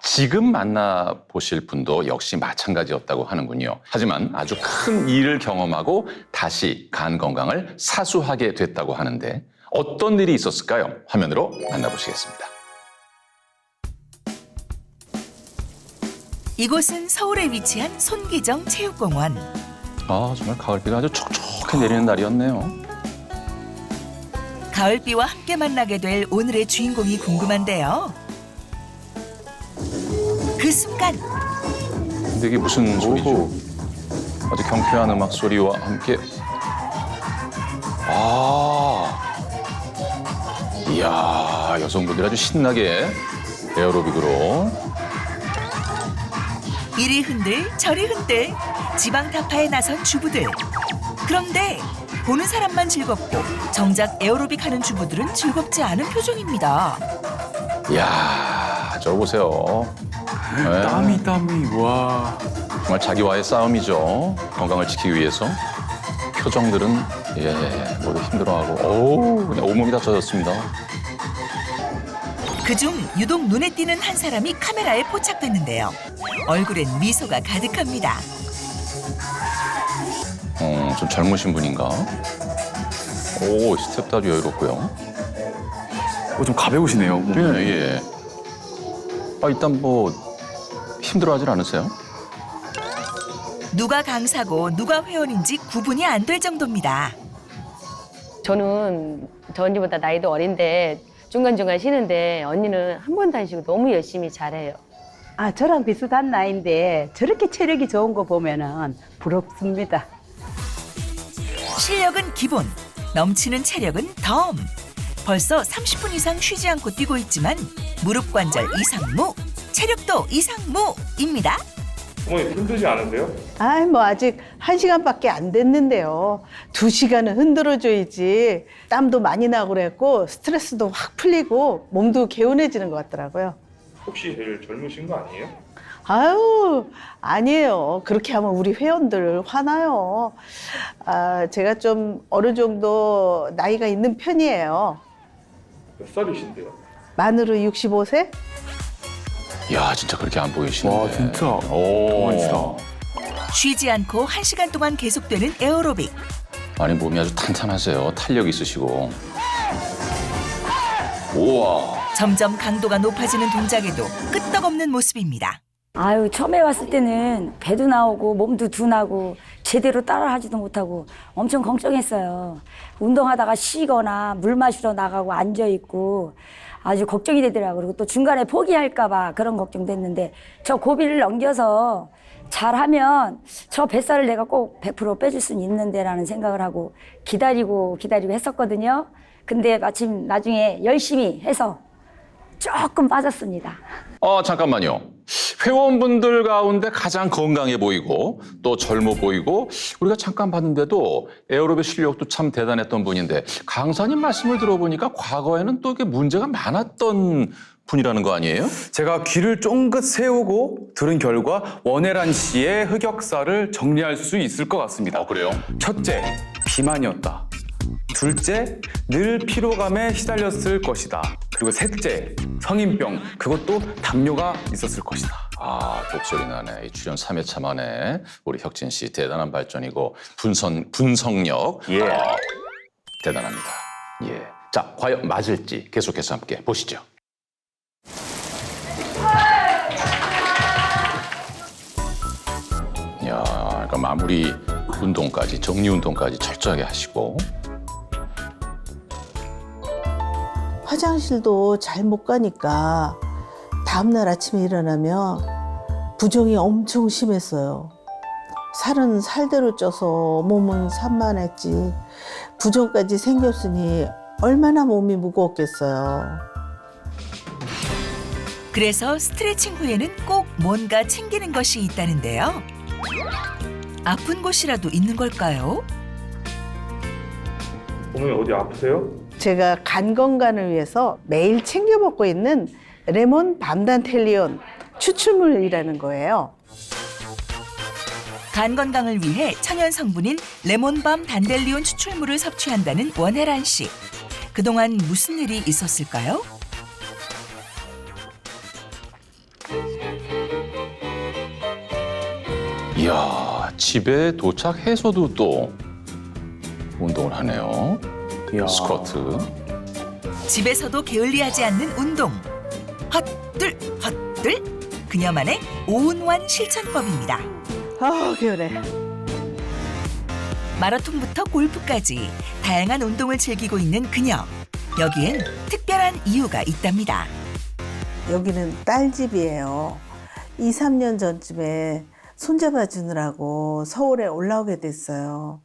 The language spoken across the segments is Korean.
지금 만나보실 분도 역시 마찬가지였다고 하는군요. 하지만 아주 큰 일을 경험하고 다시 간 건강을 사수하게 됐다고 하는데 어떤 일이 있었을까요? 화면으로 만나보시겠습니다. 이곳은 서울에 위치한 손기정 체육공원. 아, 정말 가을비가 아주 촉촉히 내리는 날이었네요. 가을비와 함께 만나게 될 오늘의 주인공이 궁금한데요. 그 순간 근데 이게 무슨 소리죠? 아주 경쾌한 음악 소리와 함께 이야, 여성분들이 아주 신나게 에어로빅으로 이리 흔들 저리 흔들 지방 타파에 나선 주부들. 그런데 보는 사람만 즐겁고 정작 에어로빅 하는 주부들은 즐겁지 않은 표정입니다. 이야, 저거 보세요. 네, 땀이 와. 정말 자기와의 싸움이죠. 건강을 지키기 위해서. 표정들은 모두 힘들어하고 그냥 온몸이 다 젖었습니다. 그중 유독 눈에 띄는 한 사람이 카메라에 포착됐는데요. 얼굴엔 미소가 가득합니다. 좀 젊으신 분인가? 오, 스텝도 아주 여유롭고요. 좀 가벼우시네요. 예. 일단 뭐 힘들어하진 않으세요? 누가 강사고 누가 회원인지 구분이 안 될 정도입니다. 저는 저 언니보다 나이도 어린데 중간중간 쉬는데 언니는 한 번도 안 쉬고 너무 열심히 잘해요. 아, 저랑 비슷한 나이인데 저렇게 체력이 좋은 거 보면은 부럽습니다. 실력은 기본, 넘치는 체력은 덤. 벌써 30분 이상 쉬지 않고 뛰고 있지만 무릎 관절 이상무, 체력도 이상무입니다. 어머니 힘들지 않으세요? 아이, 뭐 아직 1시간밖에 안 됐는데요. 2시간은 흔들어줘야지. 땀도 많이 나고 그랬고 스트레스도 확 풀리고 몸도 개운해지는 것 같더라고요. 혹시 제일 젊으신 거 아니에요? 아유, 아니에요. 그렇게 하면 우리 회원들 화나요. 제가 좀 어느 정도 나이가 있는 편이에요. 몇 살이신데요? 만으로 65세? 이야, 진짜 그렇게 안 보이시는데. 와, 진짜 오. 동안이시다. 쉬지 않고 1시간 동안 계속되는 에어로빅. 아니, 몸이 아주 탄탄하세요. 탄력 있으시고. 우와. 점점 강도가 높아지는 동작에도 끄떡없는 모습입니다. 아유, 처음에 왔을 때는 배도 나오고 몸도 둔하고 제대로 따라하지도 못하고 엄청 걱정했어요. 운동하다가 쉬거나 물 마시러 나가고 앉아있고 아주 걱정이 되더라고요. 그리고 또 중간에 포기할까 봐 그런 걱정됐는데 저 고비를 넘겨서 잘하면 저 뱃살을 내가 꼭 100% 빼줄 수는 있는데 라는 생각을 하고 기다리고 했었거든요. 근데 마침 나중에 열심히 해서 조금 빠졌습니다. 잠깐만요. 회원분들 가운데 가장 건강해 보이고 또 젊어 보이고 우리가 잠깐 봤는데도 에어로빅 실력도 참 대단했던 분인데 강사님 말씀을 들어보니까 과거에는 또 이게 문제가 많았던 분이라는 거 아니에요? 제가 귀를 쫑긋 세우고 들은 결과 원혜란 씨의 흑역사를 정리할 수 있을 것 같습니다. 그래요? 첫째, 비만이었다. 둘째, 늘 피로감에 시달렸을 것이다. 그리고 셋째, 성인병, 그것도 담요가 있었을 것이다. 목소리 나네. 이 출연 3회차 만에 우리 혁진 씨 대단한 발전이고 분석력 대단합니다. 예. 자, 과연 맞을지 계속해서 함께 보시죠. 이야, 그러니까 마무리 운동까지 정리 운동까지 철저하게 하시고. 화장실도 잘 못 가니까 다음날 아침에 일어나면 부종이 엄청 심했어요. 살은 살대로 쪄서 몸은 산만했지 부종까지 생겼으니 얼마나 몸이 무거웠겠어요. 그래서 스트레칭 후에는 꼭 뭔가 챙기는 것이 있다는데요. 아픈 곳이라도 있는 걸까요? 어머니 어디 아프세요? 제가 간 건강을 위해서 매일 챙겨 먹고 있는 레몬 밤단텔리온 추출물이라는 거예요. 간 건강을 위해 천연 성분인 레몬밤 단델리온 추출물을 섭취한다는 원혜란 씨. 그동안 무슨 일이 있었을까요? 이야, 집에 도착해서도 또 운동을 하네요. 이야. 스쿼트. 집에서도 게을리하지 않는 운동. 헛들 헛들 그녀만의 오운완 실천법입니다. 아, 개운해. 마라톤부터 골프까지 다양한 운동을 즐기고 있는 그녀. 여기엔 특별한 이유가 있답니다. 여기는 딸 집이에요. 2, 3년 전쯤에 손잡아 주느라고 서울에 올라오게 됐어요.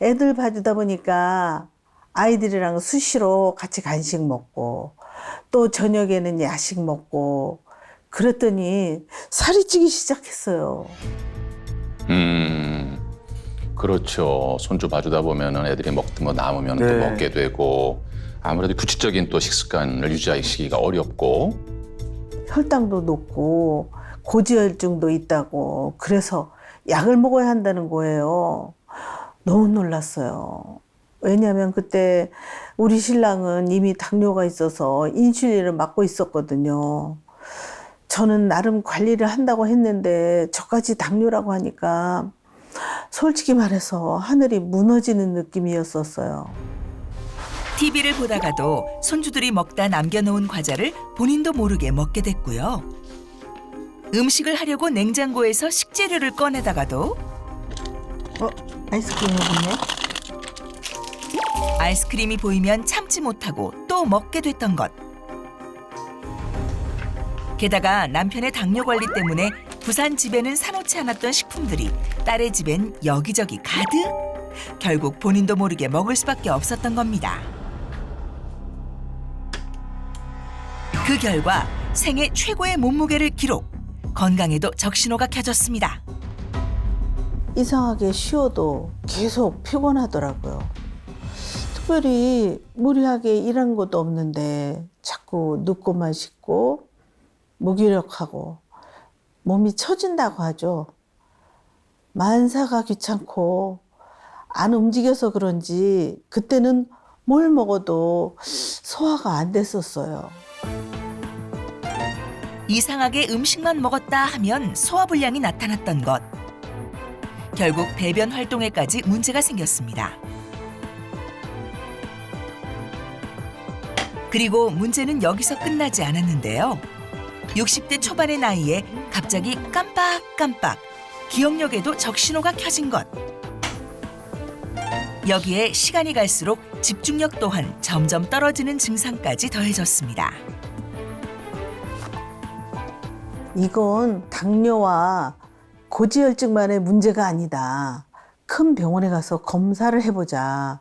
애들 봐주다 보니까 아이들이랑 수시로 같이 간식 먹고 또 저녁에는 야식 먹고 그랬더니 살이 찌기 시작했어요. 그렇죠. 손주 봐주다 보면은 애들이 먹던 거 남으면 또 네. 먹게 되고 아무래도 규칙적인 또 식습관을 유지하기가 어렵고. 혈당도 높고 고지혈증도 있다고 그래서 약을 먹어야 한다는 거예요. 너무 놀랐어요. 왜냐하면 그때 우리 신랑은 이미 당뇨가 있어서 인슐린을 맞고 있었거든요. 저는 나름 관리를 한다고 했는데 저까지 당뇨라고 하니까 솔직히 말해서 하늘이 무너지는 느낌이었었어요. TV를 보다가도 손주들이 먹다 남겨놓은 과자를 본인도 모르게 먹게 됐고요. 음식을 하려고 냉장고에서 식재료를 꺼내다가도 아이스크림 먹었네? 아이스크림이 보이면 참지 못하고 또 먹게 됐던 것. 게다가 남편의 당뇨 관리 때문에 부산 집에는 사놓지 않았던 식품들이 딸의 집엔 여기저기 가득. 결국 본인도 모르게 먹을 수밖에 없었던 겁니다. 그 결과 생애 최고의 몸무게를 기록. 건강에도 적신호가 켜졌습니다. 이상하게 쉬어도 계속 피곤하더라고요. 특별히 무리하게 일한 것도 없는데 자꾸 눕고만 싶고 무기력하고 몸이 처진다고 하죠. 만사가 귀찮고 안 움직여서 그런지 그때는 뭘 먹어도 소화가 안 됐었어요. 이상하게 음식만 먹었다 하면 소화불량이 나타났던 것. 결국 배변 활동에까지 문제가 생겼습니다. 그리고 문제는 여기서 끝나지 않았는데요. 60대 초반의 나이에 갑자기 깜빡깜빡 기억력에도 적신호가 켜진 것. 여기에 시간이 갈수록 집중력 또한 점점 떨어지는 증상까지 더해졌습니다. 이건 당뇨와 고지혈증만의 문제가 아니다. 큰 병원에 가서 검사를 해보자.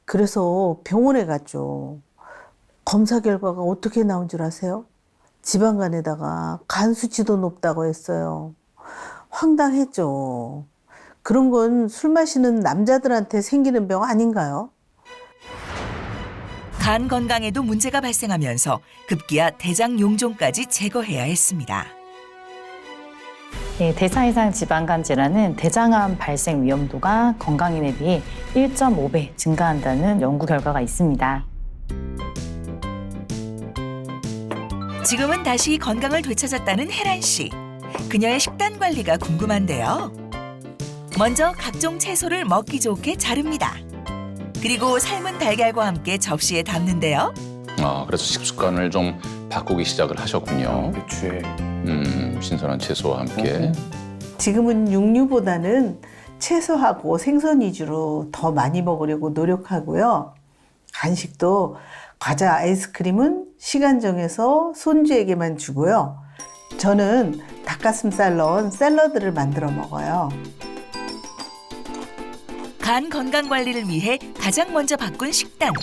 그래서 병원에 갔죠. 검사 결과가 어떻게 나온 줄 아세요? 지방간에다가 간 수치도 높다고 했어요. 황당했죠. 그런 건 술 마시는 남자들한테 생기는 병 아닌가요? 간 건강에도 문제가 발생하면서 급기야 대장 용종까지 제거해야 했습니다. 네, 대사 이상 지방간 질환은 대장암 발생 위험도가 건강인에 비해 1.5배 증가한다는 연구 결과가 있습니다. 지금은 다시 건강을 되찾았다는 혜란 씨. 그녀의 식단 관리가 궁금한데요. 먼저 각종 채소를 먹기 좋게 자릅니다. 그리고 삶은 달걀과 함께 접시에 담는데요. 그래서 식습관을 좀 바꾸기 시작을 하셨군요. 그치. 신선한 채소와 함께. 지금은 육류보다는 채소하고 생선 위주로 더 많이 먹으려고 노력하고요. 간식도 과자, 아이스크림은 시간 정해서 손주에게만 주고요. 저는 닭가슴살 넣은 샐러드를 만들어 먹어요. 간 건강 관리를 위해 가장 먼저 바꾼 식단.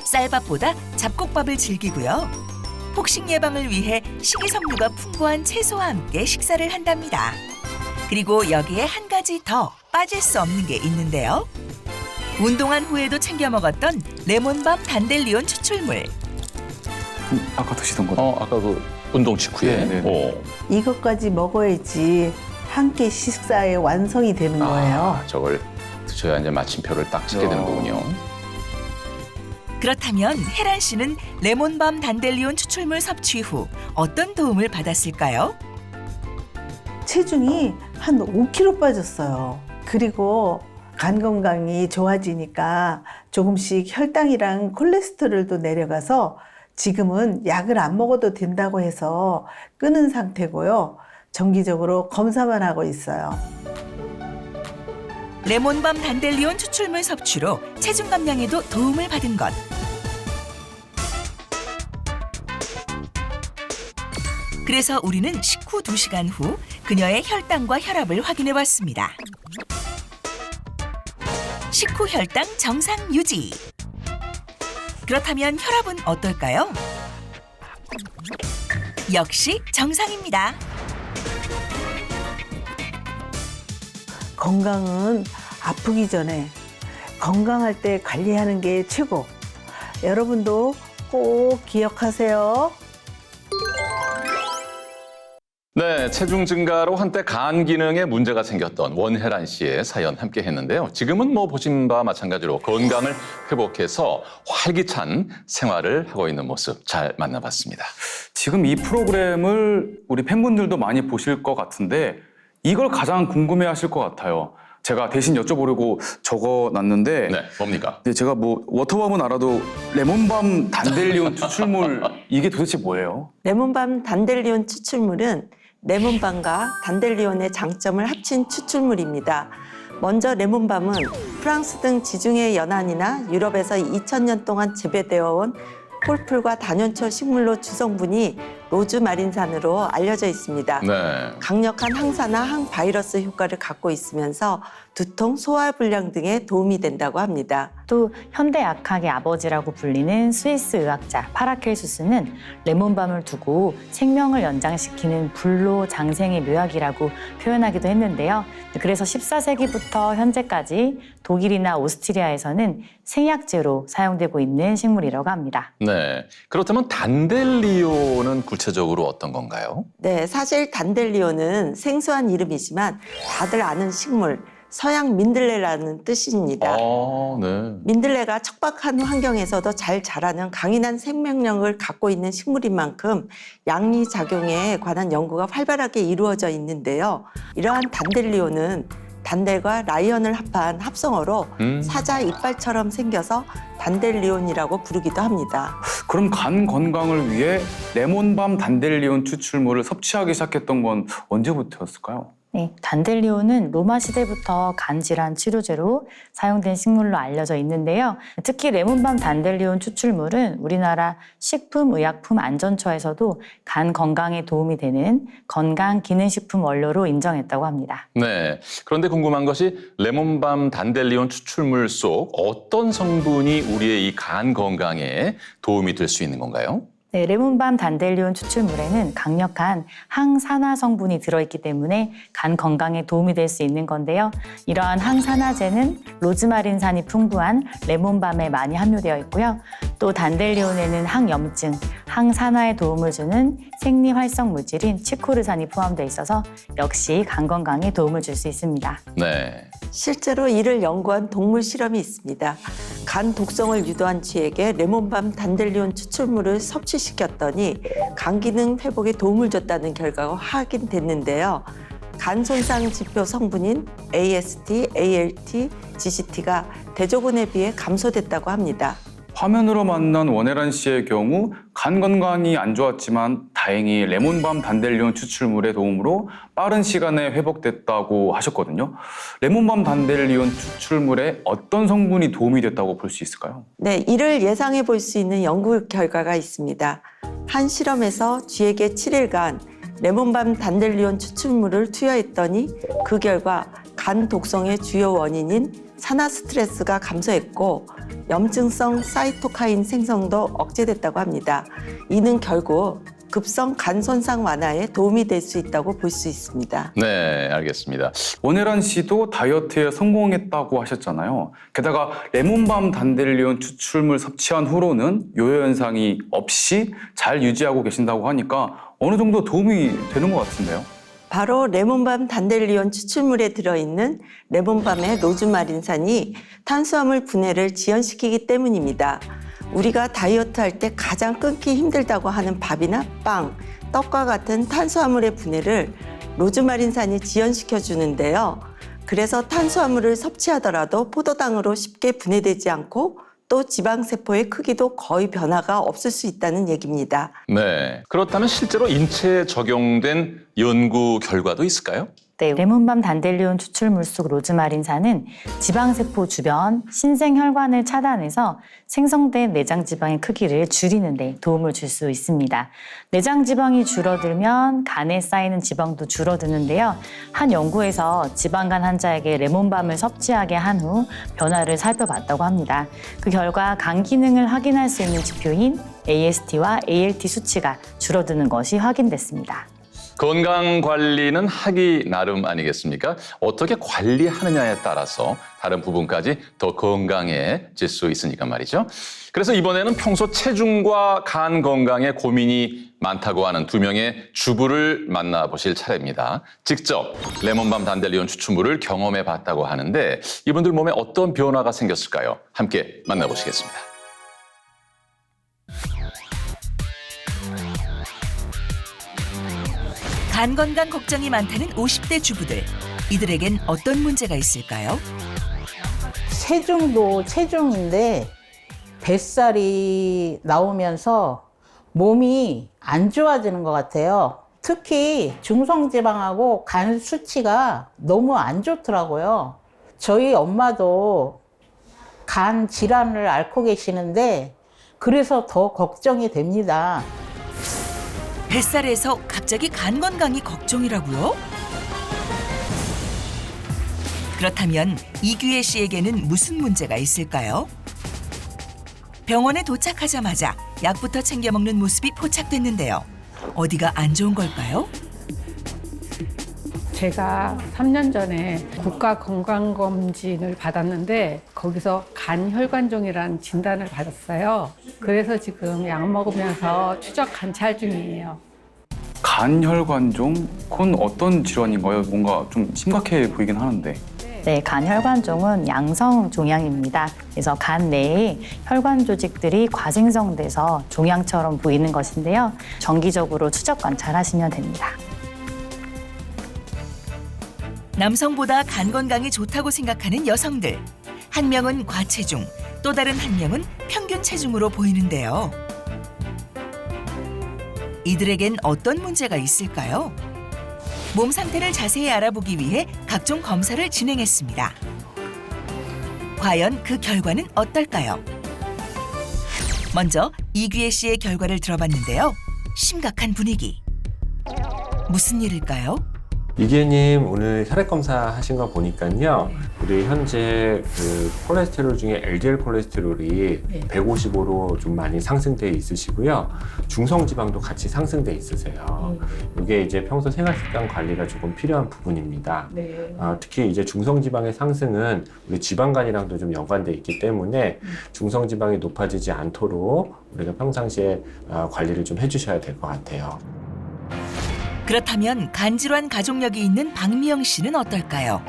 쌀밥보다 잡곡밥을 즐기고요. 폭식 예방을 위해 식이섬유가 풍부한 채소와 함께 식사를 한답니다. 그리고 여기에 한 가지 더 빠질 수 없는 게 있는데요. 운동한 후에도 챙겨 먹었던 레몬밤 단델리온 추출물. 아까 드시던 거. 아까 그 운동 직후에. 네. 이것까지 먹어야지 한 끼 식사의 완성이 되는 거예요. 저걸 드셔야 이제 마침표를 딱 찍게 되는 거군요. 그렇다면 혜란 씨는 레몬밤 단델리온 추출물 섭취 후 어떤 도움을 받았을까요? 체중이 한 5kg 빠졌어요. 그리고 간 건강이 좋아지니까 조금씩 혈당이랑 콜레스테롤도 내려가서 지금은 약을 안 먹어도 된다고 해서 끊은 상태고요. 정기적으로 검사만 하고 있어요. 레몬밤 단델리온 추출물 섭취로 체중 감량에도 도움을 받은 것. 그래서 우리는 식후 2시간 후 그녀의 혈당과 혈압을 확인해 봤습니다. 식후 혈당 정상 유지. 그렇다면 혈압은 어떨까요? 역시 정상입니다. 건강은 아프기 전에 건강할 때 관리하는 게 최고. 여러분도 꼭 기억하세요. 네, 체중 증가로 한때 간 기능에 문제가 생겼던 원혜란 씨의 사연 함께 했는데요. 지금은 뭐 보신 바와 마찬가지로 건강을 회복해서 활기찬 생활을 하고 있는 모습 잘 만나봤습니다. 지금 이 프로그램을 우리 팬분들도 많이 보실 것 같은데 이걸 가장 궁금해하실 것 같아요. 제가 대신 여쭤보려고 적어놨는데 네, 뭡니까? 근데 제가 뭐 워터밤은 알아도 레몬밤 단델리온 추출물 이게 도대체 뭐예요? 레몬밤 단델리온 추출물은 레몬밤과 단델리온의 장점을 합친 추출물입니다. 먼저 레몬밤은 프랑스 등 지중해 연안이나 유럽에서 2000년 동안 재배되어 온 폴풀과 단연초 식물로 주성분이 로즈마린산으로 알려져 있습니다. 네. 강력한 항산화, 항바이러스 효과를 갖고 있으면서 두통, 소화불량 등에 도움이 된다고 합니다. 또 현대의학의 아버지라고 불리는 스위스 의학자 파라켈수스는 레몬밤을 두고 생명을 연장시키는 불로장생의 묘약이라고 표현하기도 했는데요. 그래서 14세기부터 현재까지 독일이나 오스트리아에서는 생약제로 사용되고 있는 식물이라고 합니다. 네. 그렇다면 단델리온은 구체적으로 어떤 건가요? 네, 사실 단델리온은 생소한 이름이지만 다들 아는 식물, 서양 민들레라는 뜻입니다. 네. 민들레가 척박한 환경에서도 잘 자라는 강인한 생명력을 갖고 있는 식물인 만큼 양리작용에 관한 연구가 활발하게 이루어져 있는데요. 이러한 단델리온은 단델과 라이언을 합한 합성어로 사자 이빨처럼 생겨서 단델리온이라고 부르기도 합니다. 그럼 간 건강을 위해 레몬밤 단델리온 추출물을 섭취하기 시작했던 건 언제부터였을까요? 네, 단델리온은 로마 시대부터 간 질환 치료제로 사용된 식물로 알려져 있는데요. 특히 레몬밤 단델리온 추출물은 우리나라 식품의약품안전처에서도 간 건강에 도움이 되는 건강기능식품 원료로 인정했다고 합니다. 네. 그런데 궁금한 것이 레몬밤 단델리온 추출물 속 어떤 성분이 우리의 이 간 건강에 도움이 될 수 있는 건가요? 네, 레몬밤 단델리온 추출물에는 강력한 항산화 성분이 들어있기 때문에 간 건강에 도움이 될 수 있는 건데요. 이러한 항산화제는 로즈마린산이 풍부한 레몬밤에 많이 함유되어 있고요. 또 단델리온에는 항염증, 항산화에 도움을 주는 생리활성 물질인 치코르산이 포함되어 있어서 역시 간 건강에 도움을 줄 수 있습니다. 네. 실제로 이를 연구한 동물 실험이 있습니다. 간 독성을 유도한 쥐에게 레몬밤 단델리온 추출물을 섭취시켰더니 간 기능 회복에 도움을 줬다는 결과가 확인됐는데요. 간 손상 지표 성분인 AST, ALT, GCT가 대조군에 비해 감소됐다고 합니다. 화면으로 만난 원혜란 씨의 경우 간 건강이 안 좋았지만 다행히 레몬밤 단델리온 추출물의 도움으로 빠른 시간에 회복됐다고 하셨거든요. 레몬밤 단델리온 추출물에 어떤 성분이 도움이 됐다고 볼 수 있을까요? 네, 이를 예상해 볼 수 있는 연구 결과가 있습니다. 한 실험에서 쥐에게 7일간 레몬밤 단델리온 추출물을 투여했더니 그 결과 간 독성의 주요 원인인 산화 스트레스가 감소했고 염증성 사이토카인 생성도 억제됐다고 합니다. 이는 결국 급성 간 손상 완화에 도움이 될 수 있다고 볼 수 있습니다. 네, 알겠습니다. 원혜란 씨도 다이어트에 성공했다고 하셨잖아요. 게다가 레몬밤 단델리온 추출물 섭취한 후로는 요요 현상이 없이 잘 유지하고 계신다고 하니까 어느 정도 도움이 되는 것 같은데요. 바로 레몬밤 단델리온 추출물에 들어있는 레몬밤의 로즈마린산이 탄수화물 분해를 지연시키기 때문입니다. 우리가 다이어트 할 때 가장 끊기 힘들다고 하는 밥이나 빵, 떡과 같은 탄수화물의 분해를 로즈마린산이 지연시켜 주는데요. 그래서 탄수화물을 섭취하더라도 포도당으로 쉽게 분해되지 않고 또 지방세포의 크기도 거의 변화가 없을 수 있다는 얘기입니다. 네. 그렇다면 실제로 인체에 적용된 연구 결과도 있을까요? 네, 레몬밤 단델리온 추출물 속 로즈마린산은 지방세포 주변 신생혈관을 차단해서 생성된 내장지방의 크기를 줄이는 데 도움을 줄 수 있습니다. 내장지방이 줄어들면 간에 쌓이는 지방도 줄어드는데요. 한 연구에서 지방간 환자에게 레몬밤을 섭취하게 한 후 변화를 살펴봤다고 합니다. 그 결과 간 기능을 확인할 수 있는 지표인 AST와 ALT 수치가 줄어드는 것이 확인됐습니다. 건강 관리는 하기 나름 아니겠습니까? 어떻게 관리하느냐에 따라서 다른 부분까지 더 건강해질 수 있으니까 말이죠. 그래서 이번에는 평소 체중과 간 건강에 고민이 많다고 하는 두 명의 주부를 만나보실 차례입니다. 직접 레몬밤 단델리온 추출물을 경험해 봤다고 하는데 이분들 몸에 어떤 변화가 생겼을까요? 함께 만나보시겠습니다. 간 건강 걱정이 많다는 50대 주부들. 이들에겐 어떤 문제가 있을까요? 체중도 체중인데 뱃살이 나오면서 몸이 안 좋아지는 것 같아요. 특히 중성지방하고 간 수치가 너무 안 좋더라고요. 저희 엄마도 간 질환을 앓고 계시는데 그래서 더 걱정이 됩니다. 뱃살에서 갑자기 간 건강이 걱정이라고요? 그렇다면 이규혜 씨에게는 무슨 문제가 있을까요? 병원에 도착하자마자 약부터 챙겨 먹는 모습이 포착됐는데요. 어디가 안 좋은 걸까요? 제가 3년 전에 국가건강검진을 받았는데 거기서 간혈관종이라는 진단을 받았어요. 그래서 지금 약 먹으면서 추적 관찰 중이에요. 간혈관종? 그건 어떤 질환인가요? 뭔가 좀 심각해 보이긴 하는데. 네, 간혈관종은 양성 종양입니다. 그래서 간 내에 혈관 조직들이 과생성돼서 종양처럼 보이는 것인데요. 정기적으로 추적 관찰하시면 됩니다. 남성보다 간 건강이 좋다고 생각하는 여성들. 한 명은 과체중, 또 다른 한 명은 평균 체중으로 보이는데요. 이들에겐 어떤 문제가 있을까요? 몸 상태를 자세히 알아보기 위해 각종 검사를 진행했습니다. 과연 그 결과는 어떨까요? 먼저 이규혜 씨의 결과를 들어봤는데요. 심각한 분위기. 무슨 일일까요? 이규혜님 오늘 혈액 검사 하신 거 보니까요. 우리 현재 그 콜레스테롤 중에 LDL 콜레스테롤이 155로 좀 많이 상승돼 있으시고요. 중성지방도 같이 상승돼 있으세요. 이게 이제 평소 생활습관 관리가 조금 필요한 부분입니다. 특히 이제 중성지방의 상승은 우리 지방간이랑도 좀 연관돼 있기 때문에 중성지방이 높아지지 않도록 우리가 평상시에 관리를 좀 해주셔야 될 것 같아요. 그렇다면 간질환 가족력이 있는 박미영 씨는 어떨까요?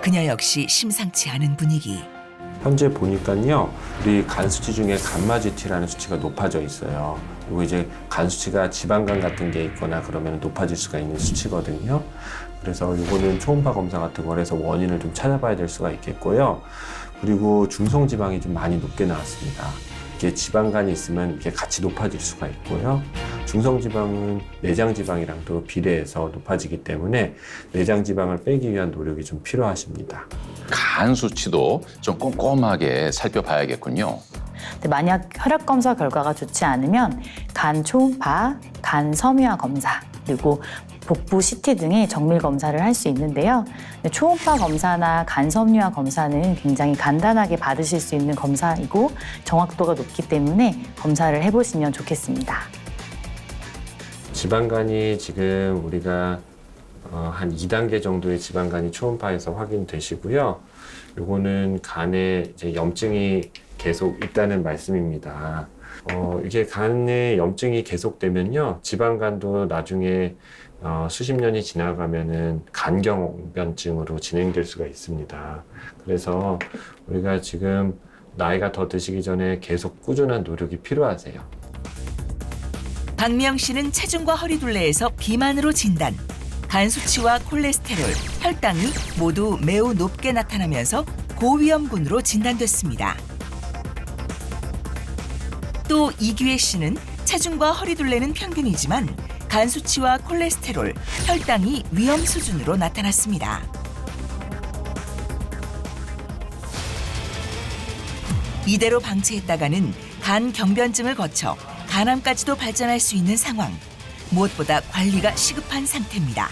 그녀 역시 심상치 않은 분위기. 현재 보니까요, 우리 간 수치 중에 감마GT라는 수치가 높아져 있어요. 그리고 이제 간 수치가 지방간 같은 게 있거나 그러면 높아질 수가 있는 수치거든요. 그래서 이거는 초음파 검사 같은 걸 해서 원인을 좀 찾아봐야 될 수가 있겠고요. 그리고 중성지방이 좀 많이 높게 나왔습니다. 이게 지방간이 있으면 이게 같이 높아질 수가 있고요. 중성지방은 내장지방이랑도 비례해서 높아지기 때문에 내장지방을 빼기 위한 노력이 좀 필요하십니다. 간 수치도 좀 꼼꼼하게 살펴봐야겠군요. 만약 혈액 검사 결과가 좋지 않으면 간 초음파, 간 섬유화 검사, 그리고 복부 CT 등의 정밀 검사를 할 수 있는데요. 초음파 검사나 간 섬유화 검사는 굉장히 간단하게 받으실 수 있는 검사이고 정확도가 높기 때문에 검사를 해보시면 좋겠습니다. 지방간이 지금 우리가 한 2단계 정도의 지방간이 초음파에서 확인되시고요. 요거는 간에 이제 염증이 계속 있다는 말씀입니다. 이게 간에 염증이 계속되면요, 지방간도 나중에 수십 년이 지나가면은 간경변증으로 진행될 수가 있습니다. 그래서 우리가 지금 나이가 더 드시기 전에 계속 꾸준한 노력이 필요하세요. 박미영 씨는 체중과 허리둘레에서 비만으로 진단. 간 수치와 콜레스테롤, 혈당이 모두 매우 높게 나타나면서 고위험군으로 진단됐습니다. 또 이규혜 씨는 체중과 허리둘레는 평균이지만 간 수치와 콜레스테롤, 혈당이 위험 수준으로 나타났습니다. 이대로 방치했다가는 간 경변증을 거쳐 간암까지도 발전할 수 있는 상황. 무엇보다 관리가 시급한 상태입니다.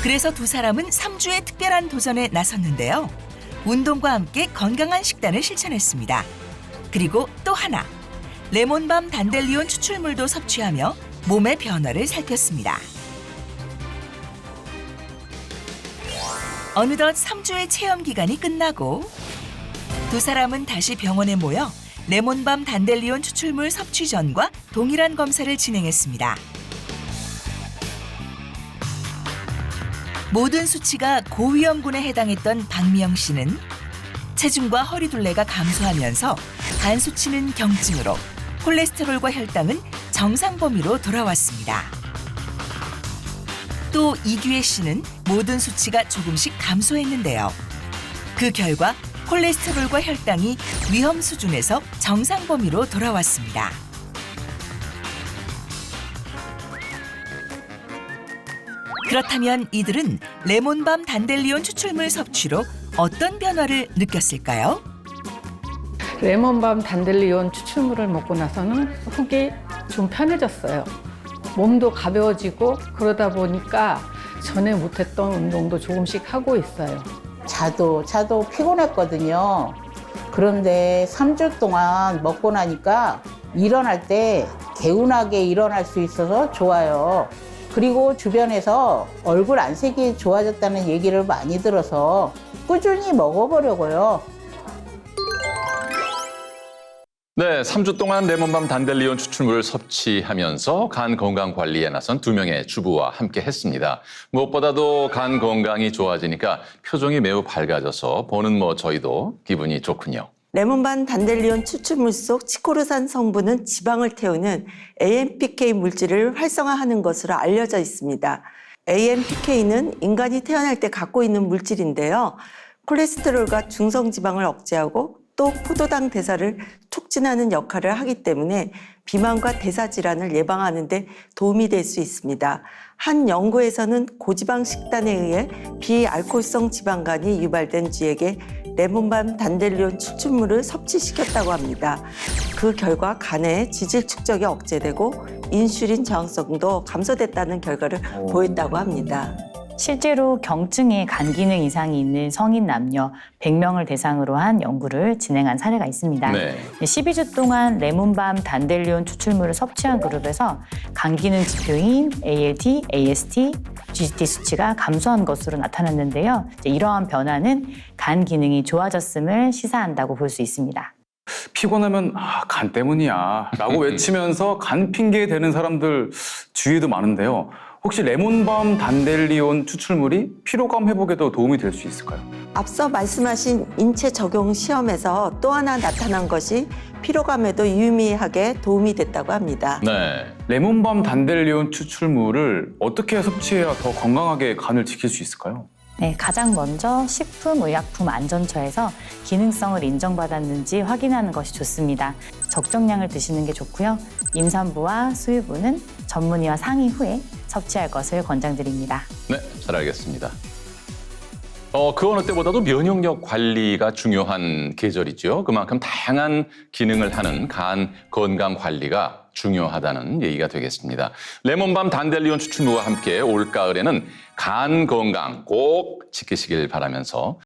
그래서 두 사람은 3주의 특별한 도전에 나섰는데요. 운동과 함께 건강한 식단을 실천했습니다. 그리고 또 하나, 레몬밤 단델리온 추출물도 섭취하며 몸의 변화를 살폈습니다. 어느덧 3주의 체험 기간이 끝나고 두 사람은 다시 병원에 모여 레몬밤 단델리온 추출물 섭취 전과 동일한 검사를 진행했습니다. 모든 수치가 고위험군에 해당했던 박미영 씨는 체중과 허리둘레가 감소하면서 간 수치는 경증으로, 콜레스테롤과 혈당은 정상 범위로 돌아왔습니다. 또 이규혜 씨는 모든 수치가 조금씩 감소했는데요. 그 결과 콜레스테롤과 혈당이 위험 수준에서 정상 범위로 돌아왔습니다. 그렇다면 이들은 레몬밤 단델리온 추출물 섭취로 어떤 변화를 느꼈을까요? 레몬밤 단델리온 추출물을 먹고 나서는 속이 좀 편해졌어요. 몸도 가벼워지고 그러다 보니까 전에 못했던 운동도 조금씩 하고 있어요. 자도 피곤했거든요. 그런데 3주 동안 먹고 나니까 일어날 때 개운하게 일어날 수 있어서 좋아요. 그리고 주변에서 얼굴 안색이 좋아졌다는 얘기를 많이 들어서 꾸준히 먹어보려고요. 네, 3주 동안 레몬밤 단델리온 추출물을 섭취하면서 간 건강 관리에 나선 두 명의 주부와 함께 했습니다. 무엇보다도 간 건강이 좋아지니까 표정이 매우 밝아져서 보는 저희도 기분이 좋군요. 레몬밤 단델리온 추출물 속 치코르산 성분은 지방을 태우는 AMPK 물질을 활성화하는 것으로 알려져 있습니다. AMPK는 인간이 태어날 때 갖고 있는 물질인데요. 콜레스테롤과 중성지방을 억제하고 또 포도당 대사를 촉진하는 역할을 하기 때문에 비만과 대사질환을 예방하는 데 도움이 될 수 있습니다. 한 연구에서는 고지방 식단에 의해 비알코올성 지방간이 유발된 쥐에게 레몬밤 단델리온 추출물을 섭취시켰다고 합니다. 그 결과 간의 지질 축적이 억제되고 인슐린 저항성도 감소됐다는 결과를 보였다고 합니다. 실제로 경증에 간 기능 이상이 있는 성인 남녀 100명을 대상으로 한 연구를 진행한 사례가 있습니다. 네. 12주 동안 레몬밤 단델리온 추출물을 섭취한 그룹에서 간 기능 지표인 ALT, AST, GGT 수치가 감소한 것으로 나타났는데요. 이러한 변화는 간 기능이 좋아졌음을 시사한다고 볼 수 있습니다. 피곤하면 간 때문이야 라고 외치면서 간 핑계 대는 사람들 주위에도 많은데요. 혹시 레몬밤 단델리온 추출물이 피로감 회복에도 도움이 될 수 있을까요? 앞서 말씀하신 인체 적용 시험에서 또 하나 나타난 것이 피로감에도 유의미하게 도움이 됐다고 합니다. 네. 레몬밤 단델리온 추출물을 어떻게 섭취해야 더 건강하게 간을 지킬 수 있을까요? 네, 가장 먼저 식품의약품안전처에서 기능성을 인정받았는지 확인하는 것이 좋습니다. 적정량을 드시는 게 좋고요. 임산부와 수유부는 전문의와 상의 후에 섭취할 것을 권장드립니다. 네, 잘 알겠습니다. 그 어느 때보다도 면역력 관리가 중요한 계절이죠. 그만큼 다양한 기능을 하는 간 건강 관리가 중요하다는 얘기가 되겠습니다. 레몬밤 단델리온 추출물과 함께 올가을에는 간 건강 꼭 지키시길 바라면서